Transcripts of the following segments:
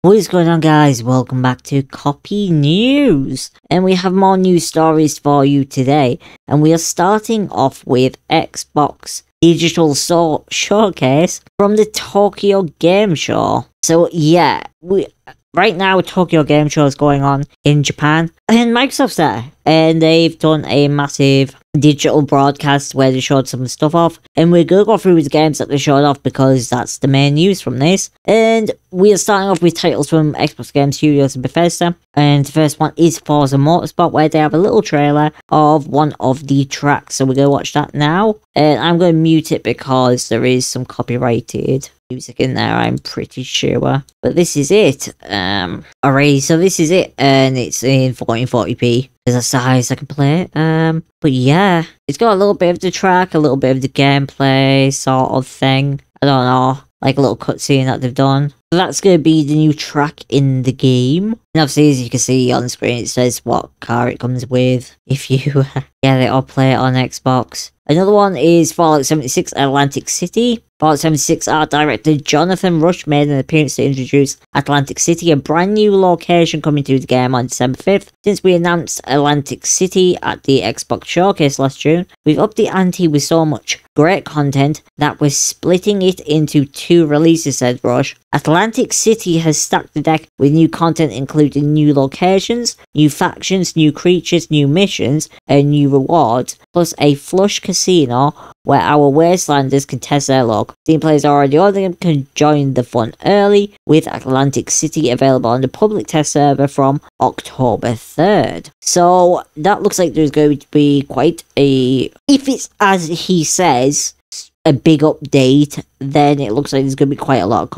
What is going on, guys? Welcome back to CpyNews, and we have more news stories for you today, and we are starting off with Xbox Digital Showcase from the Tokyo Game Show. So yeah, right now Tokyo Game Show is going on in Japan, and Microsoft's there, and they've done a massive digital broadcast where they showed some stuff off, and we're gonna go through the games that they showed off because that's the main news from this. And we are starting off with titles from Xbox Game Studios and Bethesda, and the first one is Forza Motorsport, where they have a little trailer of one of the tracks, so we're gonna watch that now. And I'm gonna mute it because there is some copyrighted music in there, I'm pretty sure. But this is it. Alright, so this is it, and it's in 1440p, because that's the highest I can play it. But yeah, it's got a little bit of the track, a little bit of the gameplay sort of thing. I don't know, like a little cutscene that they've done. So that's going to be the new track in the game. And obviously, as you can see on the screen, it says what car it comes with if you get it or play it on Xbox. Another one is Fallout 76 Atlantic City. Fallout 76 art director Jonathan Rush made an appearance to introduce Atlantic City, a brand new location coming to the game on December 5th. Since we announced Atlantic City at the Xbox Showcase last June, we've upped the ante with so much great content that we're splitting it into 2 releases, said Rush. Atlantic City has stacked the deck with new content including new locations, new factions, new creatures, new missions, and new rewards, plus a flush casino where our Wastelanders can test their luck. Team players already on them can join the fun early, with Atlantic City available on the public test server from October 3rd. So that looks like there's going to be quite a, if it's as he says, a big update, then it looks like there's going to be quite a lot of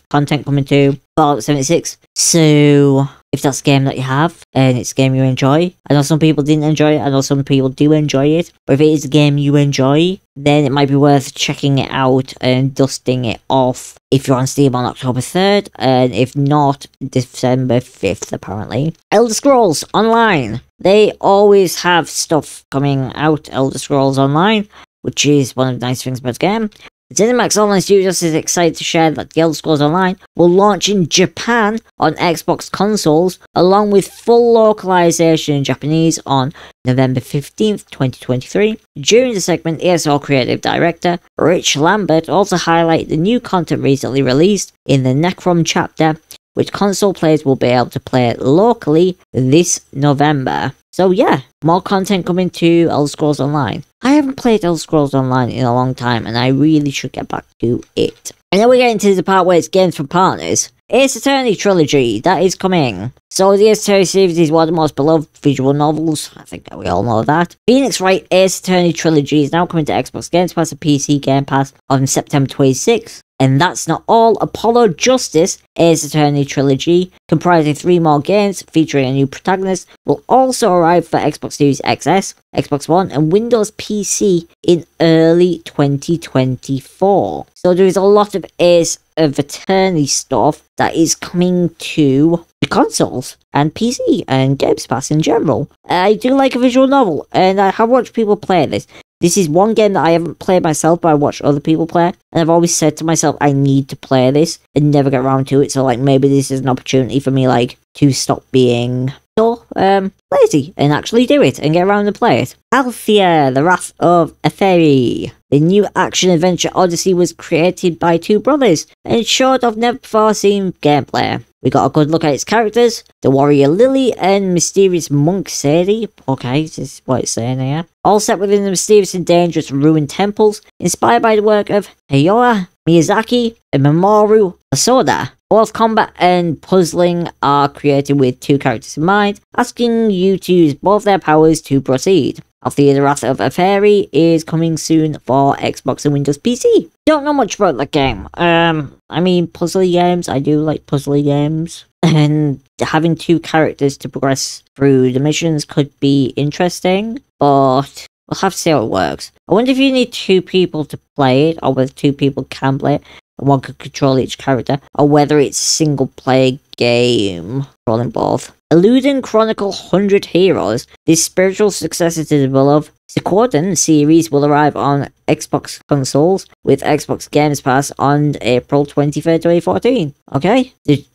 content coming to Fallout 76. So if that's a game that you have, and it's a game you enjoy, I know some people didn't enjoy it, I know some people do enjoy it, but if it is a game you enjoy, then it might be worth checking it out and dusting it off if you're on Steam on October 3rd, and if not, December 5th apparently. Elder Scrolls Online. They always have stuff coming out, Elder Scrolls Online, which is one of the nice things about the game. ZeniMax Online Studios is excited to share that The Elder Scrolls Online will launch in Japan on Xbox consoles, along with full localization in Japanese on November 15th, 2023. During the segment, ESO Creative Director Rich Lambert also highlighted the new content recently released in the Necrom chapter, which console players will be able to play locally this November. So yeah, more content coming to Elder Scrolls Online. I haven't played Elder Scrolls Online in a long time, and I really should get back to it. And then we get into the part where it's games for partners. Ace Attorney Trilogy, that is coming. So the Ace Attorney series is one of the most beloved visual novels. I think that we all know that. Phoenix Wright Ace Attorney Trilogy is now coming to Xbox Game Pass and PC Game Pass on September 26th. And that's not all. Apollo Justice Ace Attorney Trilogy, comprising 3 more games featuring a new protagonist, will also arrive for Xbox Series XS, Xbox One, and Windows PC in early 2024. So there is a lot of Ace of Attorney stuff that is coming to the consoles and PC and Games Pass in general. I do like a visual novel, and I have watched people play this. This is one game that I haven't played myself, but I watched other people play, and I've always said to myself, I need to play this, and never get around to it, so like, maybe this is an opportunity for me, like, to stop being so, lazy, and actually do it, and get around and play it. Althea, The Wrath of a Fairy. The new action-adventure odyssey was created by 2 brothers, and it's short of never-before-seen gameplay. We got a good look at its characters, the warrior Lily and mysterious monk Sadie. Okay, this is what it's saying here. All set within the mysterious and dangerous ruined temples, inspired by the work of Hayao Miyazaki and Mamoru Hosoda. Both combat and puzzling are created with 2 characters in mind, asking you to use both their powers to proceed. Althea the Wrath of a Fairy is coming soon for Xbox and Windows PC. Don't know much about that game. I mean, puzzly games, I do like puzzly games. And having 2 characters to progress through the missions could be interesting, but we'll have to see how it works. I wonder if you need 2 people to play it, or whether 2 people can play it, and one can control each character, or whether it's a single player game. Rolling both. Eluding Chronicle 100 Heroes, this spiritual successor to the beloved Sequordon series will arrive on Xbox consoles with Xbox Games Pass on April 23rd, 2014. Okay?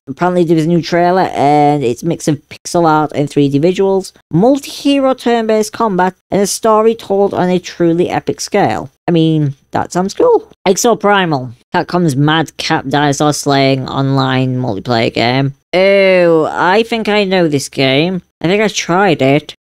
Apparently there was a new trailer and it's a mix of pixel art and 3D visuals, multi-hero turn-based combat, and a story told on a truly epic scale. I mean, that sounds cool. Exoprimal, Capcom's Mad Cap Dinosaur Slaying online multiplayer game. Oh, I think I know this game. I think I tried it.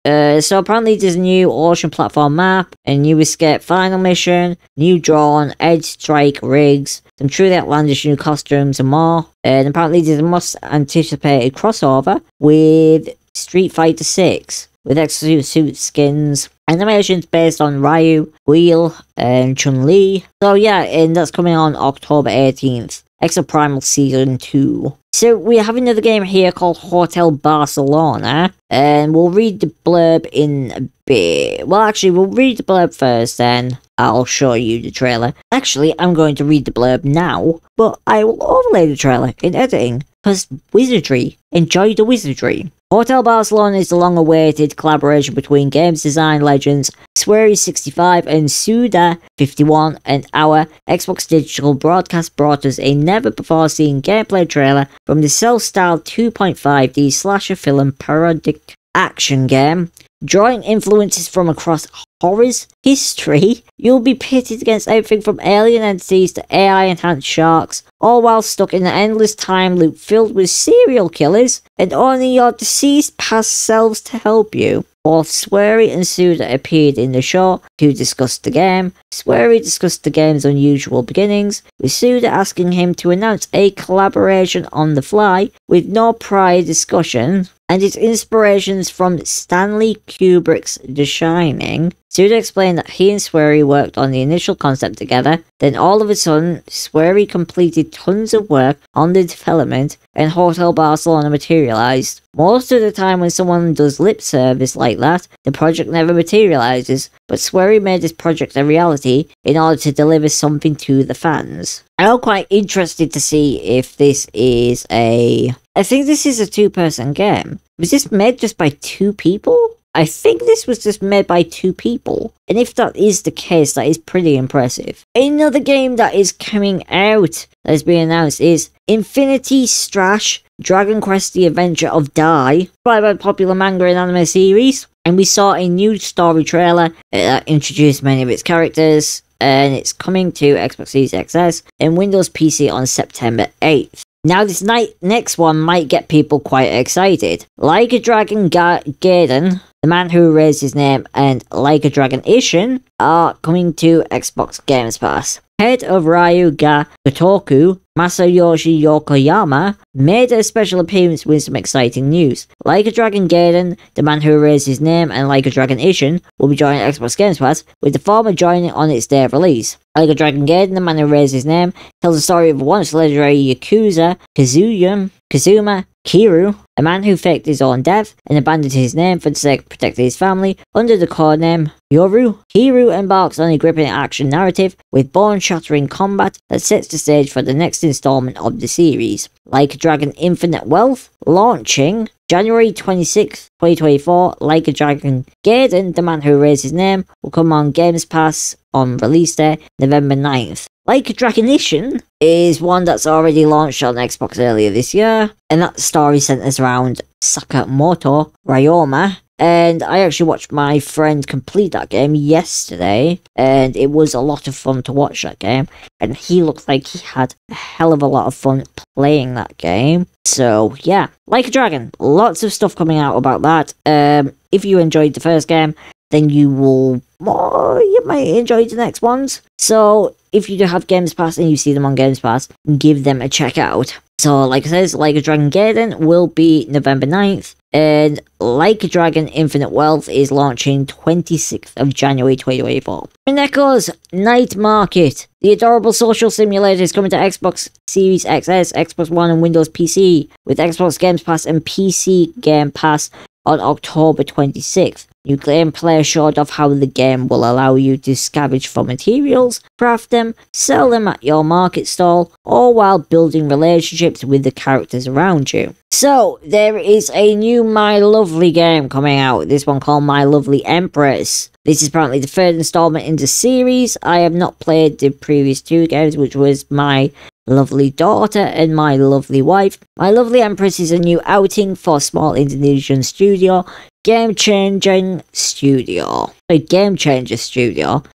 So apparently there's a new ocean platform map, a new escape final mission, new drawn edge strike rigs, some truly outlandish new costumes and more. And apparently there's a most anticipated crossover with Street Fighter 6. With exosuit skins, animations based on Ryu, Wheel, and Chun-Li. So yeah, and that's coming on October 18th. Exoprimal Season 2. So we have another game here called Hotel Barcelona, and we'll read the blurb in a bit. Well, actually, we'll read the blurb first, then I'll show you the trailer. Actually, I'm going to read the blurb now, but I will overlay the trailer in editing, because wizardry. Enjoy the wizardry. Hotel Barcelona is the long-awaited collaboration between games design legends Swery65 and Suda51, and our Xbox Digital Broadcast brought us a never-before-seen gameplay trailer from the self-styled 2.5D slasher film parodic action game. Drawing influences from across horror's history, you'll be pitted against everything from alien entities to AI-enhanced sharks, all while stuck in an endless time loop filled with serial killers, and only your deceased past selves to help you. Both Swery and Suda appeared in the show to discuss the game. Swery discussed the game's unusual beginnings, with Suda asking him to announce a collaboration on the fly with no prior discussion, and its inspirations from Stanley Kubrick's The Shining. Suda explained that he and Swery worked on the initial concept together, then all of a sudden, Swery completed tons of work on the development, and Hotel Barcelona materialized. Most of the time when someone does lip service like that, the project never materializes, but Swery made this project a reality in order to deliver something to the fans. I'm quite interested to see if this is I think this is a two-person game. Was this made just by two people? I think this was just made by two people. And if that is the case, that is pretty impressive. Another game that is coming out that has been announced is Infinity Strash Dragon Quest The Adventure of Dai, inspired by the popular manga and anime series. And we saw a new story trailer that introduced many of its characters, and it's coming to Xbox Series XS and Windows PC on September 8th. Now this next one might get people quite excited. Like a Dragon Gaiden, The Man Who Erased His Name, and Like a Dragon Ishin are coming to Xbox Games Pass. Head of Ryu ga Gotoku, Masayoshi Yokoyama, made a special appearance with some exciting news. Like a Dragon Gaiden, The Man Who Erased His Name, and Like a Dragon Ishin will be joining Xbox Games Pass, with the former joining on its day of release. Like a Dragon Gaiden, The Man Who Erased His Name tells the story of once legendary Yakuza Kazuma Kiryu, a man who faked his own death and abandoned his name for the sake of protecting his family under the codename Yoru. Kiryu embarks on a gripping action narrative with bone-shattering combat that sets the stage for the next installment of the series. Like a Dragon Infinite Wealth, launching January 26th, 2024, Like a Dragon Gaiden, The Man Who Erased His Name, will come on Games Pass on release day, November 9th. Like a Dragon Ishin is one that's already launched on Xbox earlier this year, and that story centers around Sakamoto Ryoma, and I actually watched my friend complete that game yesterday, and it was a lot of fun to watch that game, and he looked like he had a hell of a lot of fun playing that game. So yeah, Like a Dragon, lots of stuff coming out about that. If you enjoyed the first game, then you might enjoy the next ones. So if you do have Games Pass and you see them on Games Pass, give them a check out. So like I said, Like a Dragon Gaiden will be November 9th, and Like a Dragon Infinite Wealth is launching 26th of January 2024. Mineko's Night Market. The adorable social simulator is coming to Xbox Series XS, Xbox One and Windows PC, with Xbox Games Pass and PC Game Pass on October 26th. New gameplay showed off how the game will allow you to scavenge for materials, craft them, sell them at your market stall, all while building relationships with the characters around you. So, there is a new My Lovely game coming out, this one called My Lovely Empress. This is apparently the third installment in the series. I have not played the previous two games, which was My Lovely Daughter and My Lovely Wife. My Lovely Empress is a new outing for small Indonesian studio, Game Changer Studio.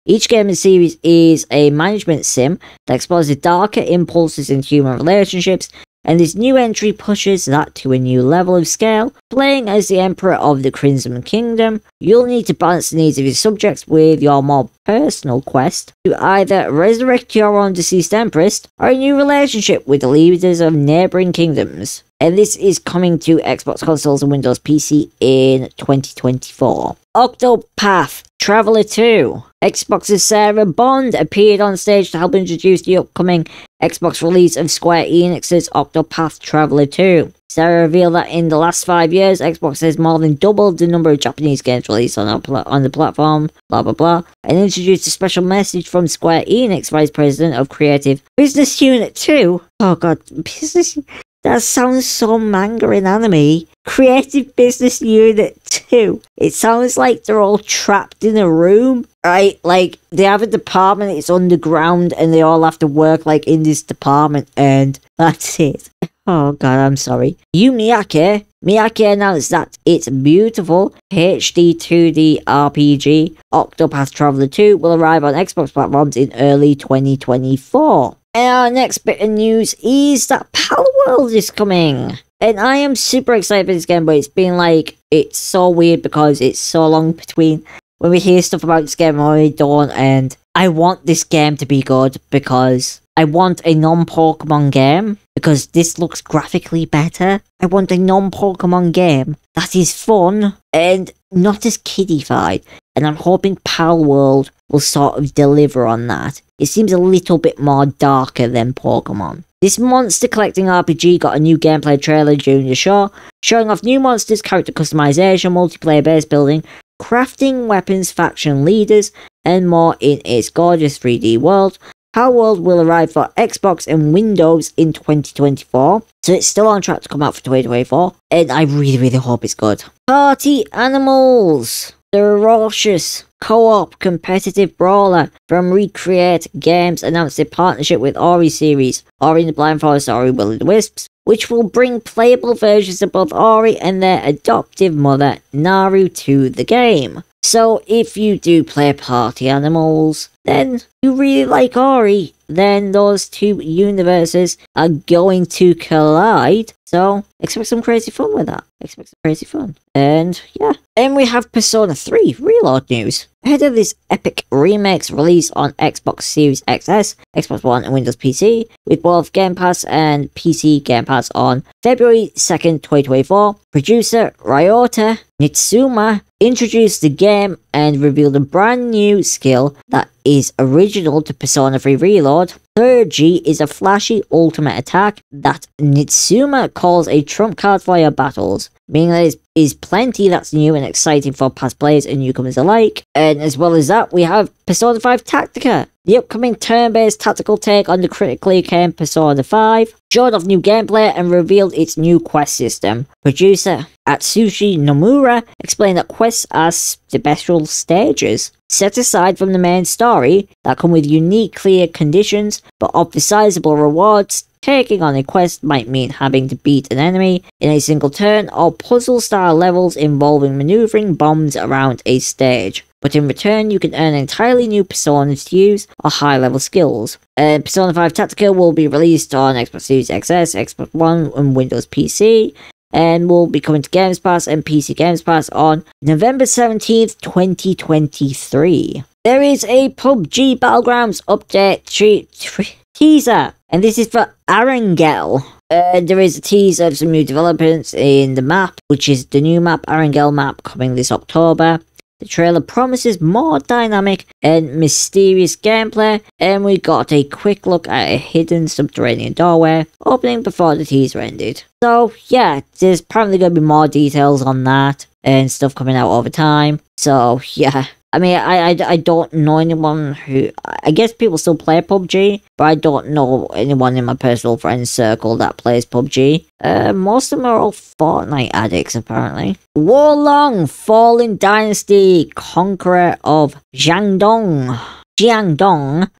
Each game in the series is a management sim that explores the darker impulses in human relationships, and this new entry pushes that to a new level of scale. Playing as the Emperor of the Crimson Kingdom, you'll need to balance the needs of your subjects with your more personal quest to either resurrect your own deceased Empress or a new relationship with the leaders of neighbouring kingdoms. And this is coming to Xbox consoles and Windows PC in 2024. Octopath Traveler 2. Xbox's Sarah Bond appeared on stage to help introduce the upcoming Xbox release of Square Enix's Octopath Traveler 2. Sarah revealed that in the last 5 years, Xbox has more than doubled the number of Japanese games released on the platform, blah blah blah, and introduced a special message from Square Enix Vice President of Creative Business Unit 2. Oh god, business... That sounds so manga in anime. Creative Business Unit 2. It sounds like they're all trapped in a room, right? Like, they have a department, it's underground, and they all have to work, like, in this department, and that's it. Oh god, I'm sorry. Miyake announced that its beautiful HD 2D RPG, Octopath Traveler 2, will arrive on Xbox platforms in early 2024. And our next bit of news is that Palworld is coming. And I am super excited for this game, but it's been like, it's so weird because it's so long between when we hear stuff about this game and when we don't, and I want this game to be good because I want a non-Pokemon game because this looks graphically better. I want a non-Pokemon game that is fun and not as kiddified, and I'm hoping Palworld will sort of deliver on that. It seems a little bit more darker than Pokemon. This monster collecting RPG got a new gameplay trailer during the show, showing off new monsters, character customization, multiplayer base building, crafting, weapons, faction leaders, and more in its gorgeous 3D world. Palworld will arrive for Xbox and Windows in 2024, so it's still on track to come out for 2024, and I really hope it's good. Party Animals! The ferocious co-op competitive brawler from Recreate Games announced a partnership with Ori series, Ori and the Blind Forest, Ori Will of the Wisps, which will bring playable versions of both Ori and their adoptive mother, Naru, to the game. So if you do play Party Animals, then you really like Ori, then those two universes are going to collide. So expect some crazy fun with that. Expect some crazy fun. And yeah. And we have Persona 3 Reload news. Ahead of this epic remake's release on Xbox Series XS, Xbox One and Windows PC, with both Game Pass and PC Game Pass on February 2nd, 2024, producer Ryota Nitsuma introduced the game and revealed a brand new skill that is original to Persona 3 Reload. Surgy is a flashy ultimate attack that Nitsuma calls a trump card for your battles, meaning there is plenty that's new and exciting for past players and newcomers alike. And as well as that, we have Persona 5 Tactica, the upcoming turn-based tactical take on the critically acclaimed Persona 5, showed off new gameplay and revealed its new quest system. Producer Atsushi Nomura explained that quests are special stages, set aside from the main story, that come with unique clear conditions, but offer sizable rewards. Taking on a quest might mean having to beat an enemy in a single turn or puzzle-style levels involving maneuvering bombs around a stage. But in return, you can earn entirely new personas to use or high-level skills. Persona 5 Tactica will be released on Xbox Series XS, Xbox One and Windows PC, and will be coming to Games Pass and PC Games Pass on November 17th, 2023. There is a PUBG Battlegrounds update teaser, and this is for Arangel. There is a teaser of some new developments in the map, which is the new map, Arangel map, coming this October. The trailer promises more dynamic and mysterious gameplay, and we got a quick look at a hidden subterranean doorway opening before the teaser ended. So yeah, there's apparently going to be more details on that, and stuff coming out all the time. So yeah, I mean, I don't know anyone who, I guess people still play PUBG, but I don't know anyone in my personal friends circle that plays PUBG. Most of them are all Fortnite addicts, apparently. Wolong, fallen dynasty, conqueror of Jiangdong,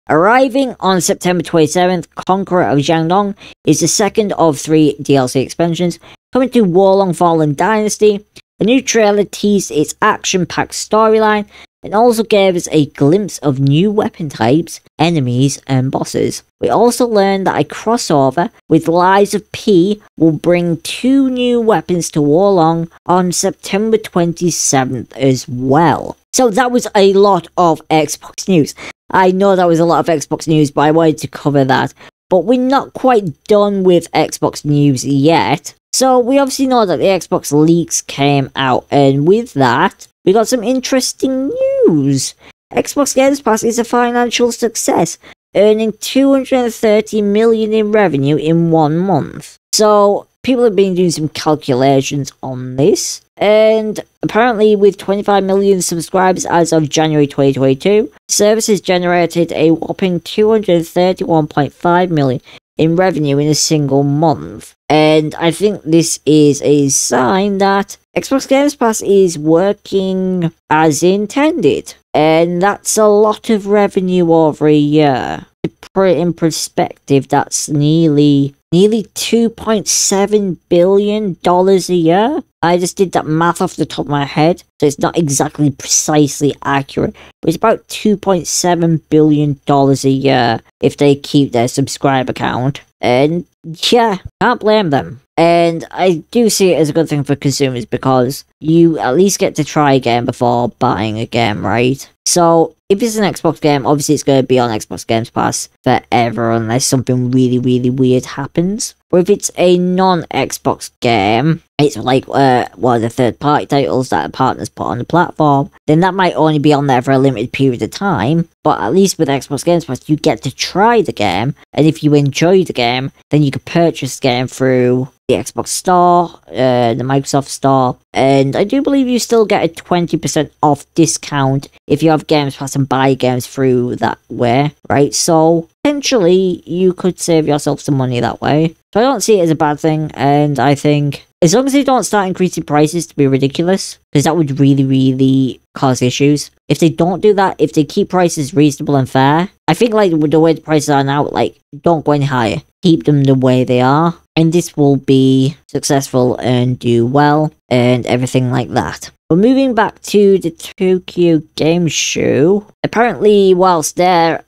arriving on September 27th, Conqueror of Jiangdong is the second of 3 DLC expansions coming to Wolong Fallen Dynasty. A new trailer teased its action-packed storyline and also gave us a glimpse of new weapon types, enemies, and bosses. We also learned that a crossover with Lies of P will bring 2 new weapons to Wolong on September 27th as well. So that was a lot of Xbox news. I know that was a lot of Xbox news, but I wanted to cover that. But we're not quite done with Xbox news yet. So we obviously know that the Xbox leaks came out, and with that, we got some interesting news. Xbox Games Pass is a financial success, earning $230 million in revenue in 1 month. So people have been doing some calculations on this, and apparently with 25 million subscribers as of January 2022, the service has generated a whopping $231.5 million in revenue in a single month. And I think this is a sign that Xbox Games Pass is working as intended. And that's a lot of revenue over a year. To put it in perspective, that's nearly $2.7 billion a year. I just did that math off the top of my head, so it's not exactly precisely accurate, but it's about $2.7 billion a year if they keep their subscriber count. And yeah, can't blame them. And I do see it as a good thing for consumers because you at least get to try a game before buying a game, right? So if it's an Xbox game, obviously it's going to be on Xbox Games Pass forever unless something really, really weird happens. But if it's a non-Xbox game, it's like one of the third-party titles that a partner's put on the platform, then that might only be on there for a limited period of time. But at least with Xbox Games Pass, you get to try the game, and if you enjoy the game, then you can purchase the game through the Xbox Store, the Microsoft Store, and I do believe you still get a 20% off discount if you have Games Pass and buy games through that way, right? So potentially you could save yourself some money that way. So I don't see it as a bad thing, and I think as long as they don't start increasing prices to be ridiculous, because that would really, really cause issues. If they don't do that, if they keep prices reasonable and fair, I think like the way the prices are now, like don't go any higher. Keep them the way they are, and this will be successful and do well and everything like that. But moving back to the Tokyo Game Show, apparently whilst there,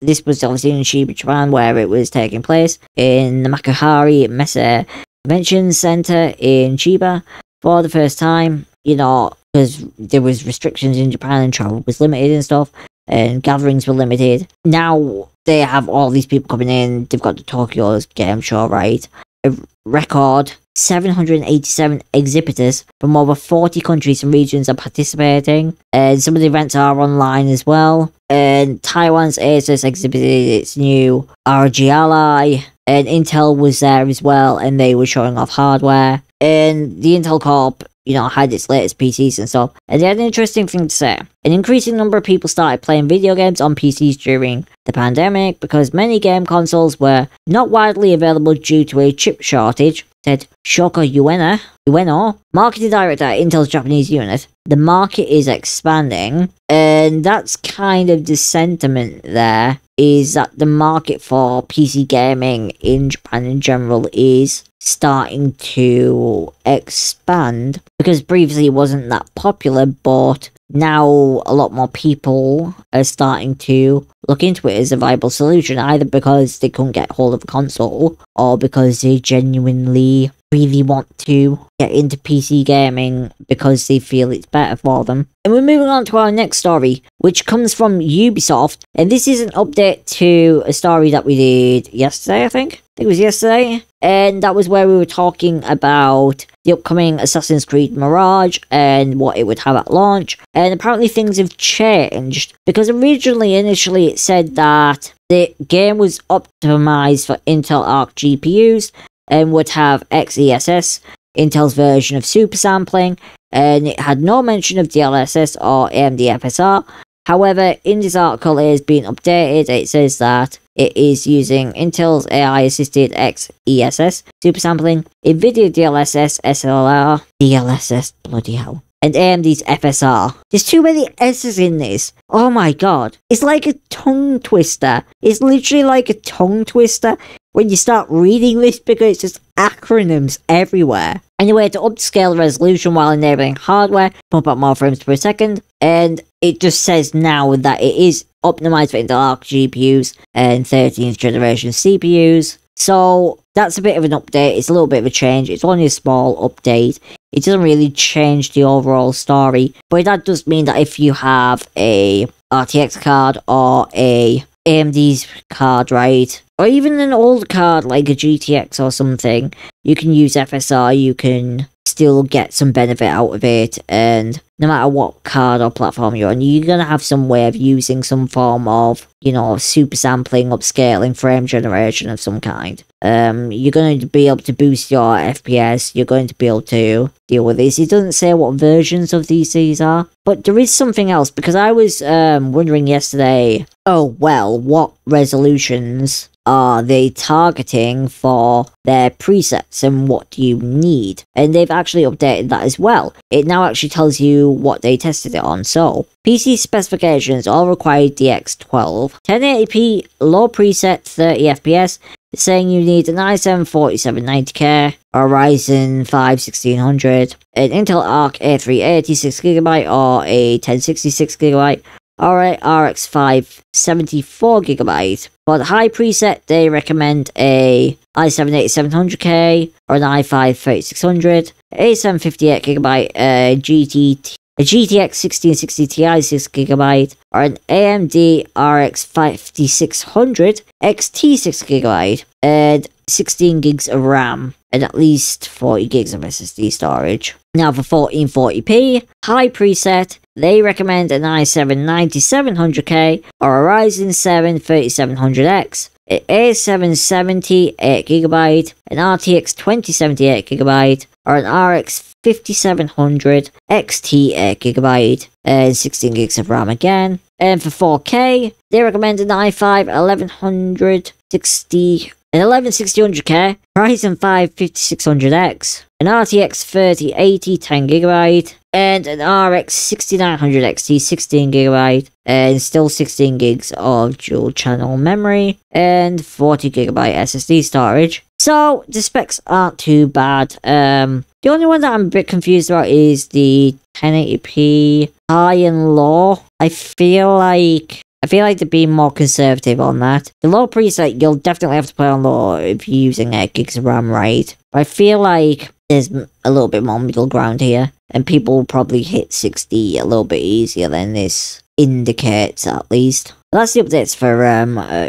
this was obviously in Shiba, Japan, where it was taking place in the Makuhari Messe Convention Center in Chiba for the first time, you know, because there was restrictions in Japan and travel was limited and stuff, and gatherings were limited. Now they have all these people coming in. They've got the Tokyo Game Show, right? A record 787 exhibitors from over 40 countries and regions are participating, and some of the events are online as well. And Taiwan's Asus exhibited its new ROG Ally, and Intel was there as well, and they were showing off hardware. And the Intel Corp, you know, had its latest PCs and stuff, and they had an interesting thing to say. An increasing number of people started playing video games on PCs during the pandemic because many game consoles were not widely available due to a chip shortage, said Shoko Ueno, marketing director at Intel's Japanese unit. The market is expanding, and that's kind of the sentiment there, is that the market for PC gaming in Japan in general is starting to expand, because previously it wasn't that popular, but now a lot more people are starting to look into it as a viable solution, either because they couldn't get hold of a console or because they genuinely really want to get into PC gaming because they feel it's better for them. And we're moving on to our next story, which comes from Ubisoft, and this is an update to a story that we did yesterday, I think it was yesterday, and that was where we were talking about the upcoming Assassin's Creed Mirage and what it would have at launch. And apparently things have changed, because initially it said that the game was optimized for Intel Arc GPUs and would have XeSS, Intel's version of super sampling, and it had no mention of DLSS or AMD FSR. However, in this article it has been updated. It says that it is using Intel's AI-assisted XESS supersampling, NVIDIA DLSS SLR, DLSS, bloody hell, and AMD's FSR. There's too many S's in this. Oh my god. It's like a tongue twister. It's literally like a tongue twister when you start reading this because it's just acronyms everywhere. Anyway, to upscale the resolution while enabling hardware, pump up more frames per second, and it just says now that it is optimized for Intel Arc GPUs and 13th generation CPUs. So that's a bit of an update. It's a little bit of a change. It's only a small update. It doesn't really change the overall story, but that does mean that if you have a RTX card or a AMD's card, right, or even an old card like a GTX or something, you can use FSR, you can still get some benefit out of it, and no matter what card or platform you're on, you're going to have some way of using some form of, you know, super sampling, upscaling, frame generation of some kind. You're going to be able to boost your FPS, you're going to be able to deal with this. It doesn't say what versions of these are, but there is something else, because I was wondering yesterday, oh well, what resolutions are they targeting for their presets and what do you need? And they've actually updated that as well. It now actually tells you what they tested it on. So, PC specifications all require DX12, 1080p, low preset, 30 FPS. It's saying you need an i7 4790K, a Ryzen 5 1600, an Intel Arc A380 6GB or a 1066GB, or a RX 5 74GB. For the high preset, they recommend a i7 8700K or an i5 3600, A7 58GB, a GTX 1660 Ti 6GB, or an AMD RX 5600 XT 6GB, and 16 gigs of RAM, and at least 40 gigs of SSD storage. Now for 1440p, high preset, they recommend an i7 9700K or a Ryzen 7 3700X, an A7 70 8GB, an RTX 2070 8GB, or an RX 5700 XT 8GB, and 16 gigs of RAM again. And for 4K, they recommend an i5 116000K, Ryzen 5 5600X, an RTX 3080 10GB, and an RX 6900 XT 16GB, and still 16 gigs of dual channel memory, and 40GB SSD storage. So the specs aren't too bad. The only one that I'm a bit confused about is the 1080p high and low. I feel like they're being more conservative on that. The low preset, you'll definitely have to play on low if you're using 8 gigs of RAM, right? But I feel like there's a little bit more middle ground here, and people will probably hit 60 a little bit easier than this indicates, at least. But that's the updates for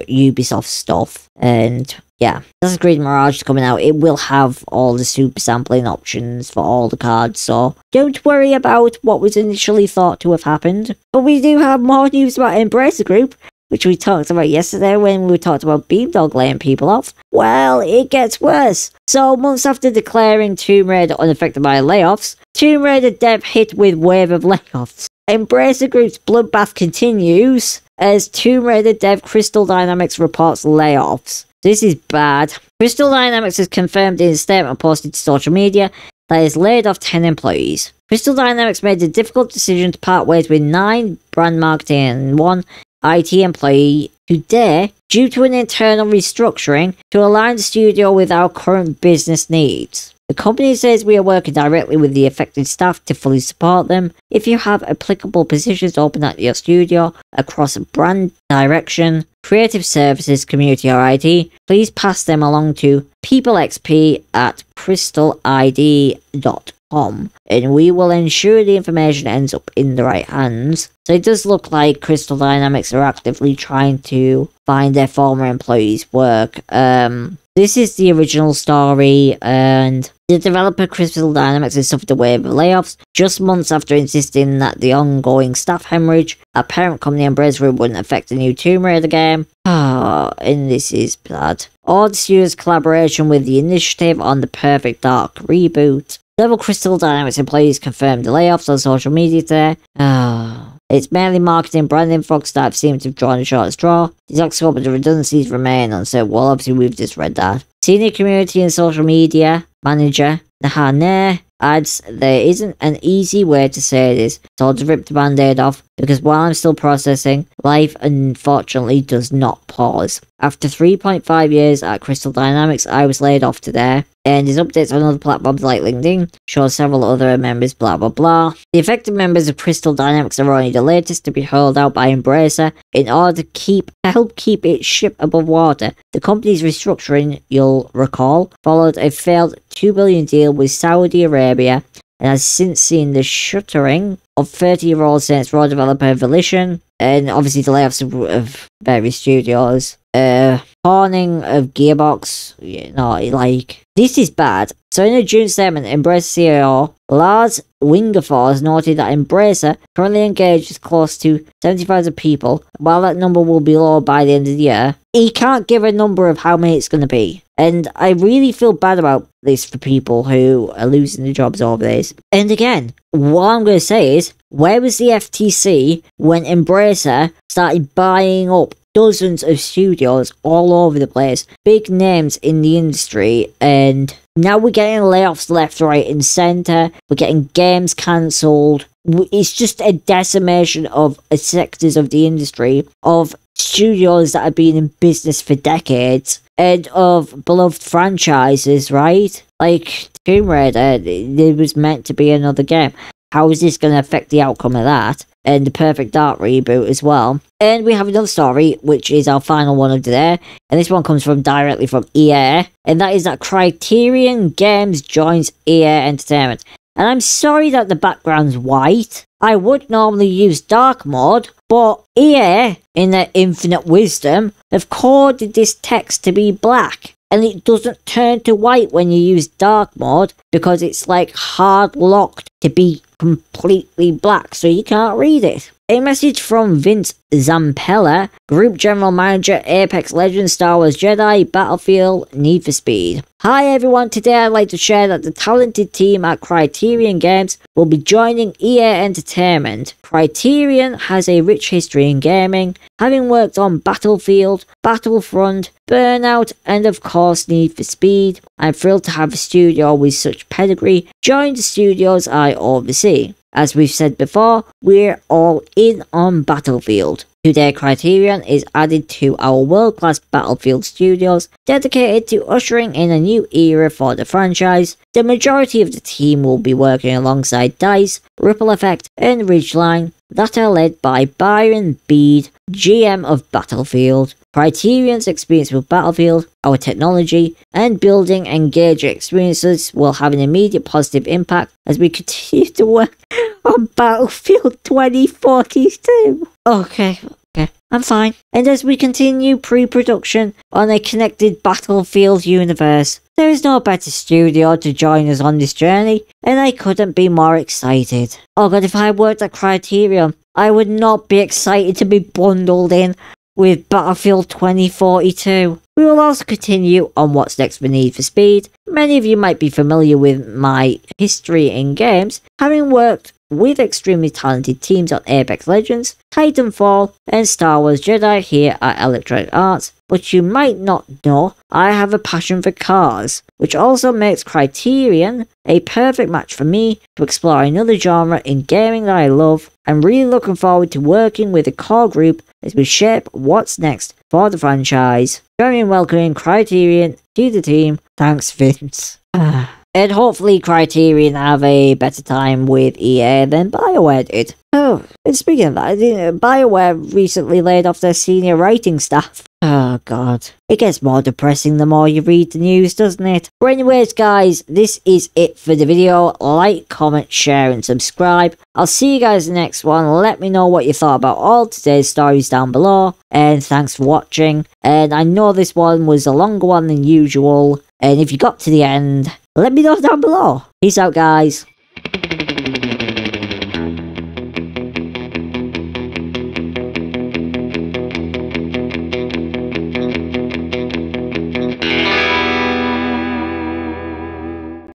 Ubisoft stuff, and yeah, Assassin's Creed Mirage is coming out. It will have all the super sampling options for all the cards, so don't worry about what was initially thought to have happened. But we do have more news about Embracer Group, which we talked about yesterday when we talked about Beamdog laying people off. Well, it gets worse. So, months after declaring Tomb Raider unaffected by layoffs, Tomb Raider dev hit with wave of layoffs. Embracer Group's bloodbath continues as Tomb Raider dev Crystal Dynamics reports layoffs. This is bad. Crystal Dynamics has confirmed in a statement posted to social media that it has laid off 10 employees. Crystal Dynamics made the difficult decision to part ways with 9 brand marketing and 1 IT employee today due to an internal restructuring to align the studio with our current business needs. The company says we are working directly with the affected staff to fully support them. If you have applicable positions open at your studio across brand direction, creative services, community or IT, please pass them along to peoplexp@crystalid.com and we will ensure the information ends up in the right hands. So it does look like Crystal Dynamics are actively trying to find their former employees work. This is the original story, and the developer Crystal Dynamics has suffered a wave of layoffs just months after insisting that the ongoing staff hemorrhage at parent company Embracer Group wouldn't affect the new Tomb Raider game. And this is bad. All the studio's collaboration with the initiative on the Perfect Dark reboot. Several Crystal Dynamics employees confirmed the layoffs on social media today. It's mainly marketing and branding folks that have seemed to have drawn a short straw. The exact scope of the redundancies remain uncertain. Well, obviously we've just read that. Senior community and social media manager Nahane adds there isn't an easy way to say this, so to rip the band-aid off, because while I'm still processing, life unfortunately does not pause. After 3.5 years at Crystal Dynamics, I was laid off today, and his updates on other platforms like LinkedIn show several other members blah blah blah. The affected members of Crystal Dynamics are only the latest to be hurled out by Embracer in order to help keep its ship above water. The company's restructuring, you'll recall, followed a failed $2 billion deal with Saudi Arabia, and has since seen the shuttering of 30-year-old Saints Row developer Volition, and obviously the layoffs of various studios, pawning of Gearbox. This is bad. So in a June statement, Embracer CEO Lars Wingefors noted that Embracer currently engages close to 75,000 people. While that number will be low by the end of the year, he can't give a number of how many it's going to be. And I really feel bad about this for people who are losing their jobs over this. And again, what I'm going to say is, where was the FTC when Embracer started buying up dozens of studios all over the place, big names in the industry, and now we're getting layoffs left, right and centre, we're getting games cancelled. It's just a decimation of sectors of the industry, of studios that have been in business for decades, and of beloved franchises, right? Like Tomb Raider, there was meant to be another game. How is this going to affect the outcome of that? And the Perfect Dark reboot as well. And we have another story, which is our final one of today. And this one comes directly from EA. And that is that Criterion Games joins EA Entertainment. And I'm sorry that the background's white. I would normally use dark mode, but EA, in their infinite wisdom, have coded this text to be black. And it doesn't turn to white when you use dark mode, because it's like hard locked to be completely black, so you can't read it. A message from Vince Zampella, Group General Manager, Apex Legends, Star Wars Jedi, Battlefield, Need for Speed. Hi everyone, today I'd like to share that the talented team at Criterion Games will be joining EA Entertainment. Criterion has a rich history in gaming, having worked on Battlefield, Battlefront, Burnout, and of course Need for Speed. I'm thrilled to have a studio with such pedigree join the studios I oversee. As we've said before, we're all in on Battlefield. Today, Criterion is added to our world-class Battlefield studios, dedicated to ushering in a new era for the franchise. The majority of the team will be working alongside DICE, Ripple Effect, and Ridgeline, that are led by Byron Bede, GM of Battlefield. Criterion's experience with Battlefield, our technology, and building engaging experiences will have an immediate positive impact as we continue to work on Battlefield 2042. Okay, I'm fine. And as we continue pre-production on a connected Battlefield universe, there is no better studio to join us on this journey, and I couldn't be more excited. Oh god, if I worked at Criterion, I would not be excited to be bundled in with Battlefield 2042. We will also continue on what's next for Need for Speed. Many of you might be familiar with my history in games, having worked with extremely talented teams on Apex Legends, Titanfall, and Star Wars Jedi here at Electronic Arts, but you might not know I have a passion for cars, which also makes Criterion a perfect match for me to explore another genre in gaming that I love. I'm really looking forward to working with the core group as we shape what's next for the franchise. Join me in welcoming Criterion to the team. Thanks, Vince. And hopefully Criterion have a better time with EA than BioWare did. Oh, and speaking of that, BioWare recently laid off their senior writing staff. Oh god. It gets more depressing the more you read the news, doesn't it? But anyways guys, this is it for the video. Like, comment, share and subscribe. I'll see you guys in the next one. Let me know what you thought about all today's stories down below. And thanks for watching. And I know this one was a longer one than usual. And if you got to the end, let me know down below. Peace out guys.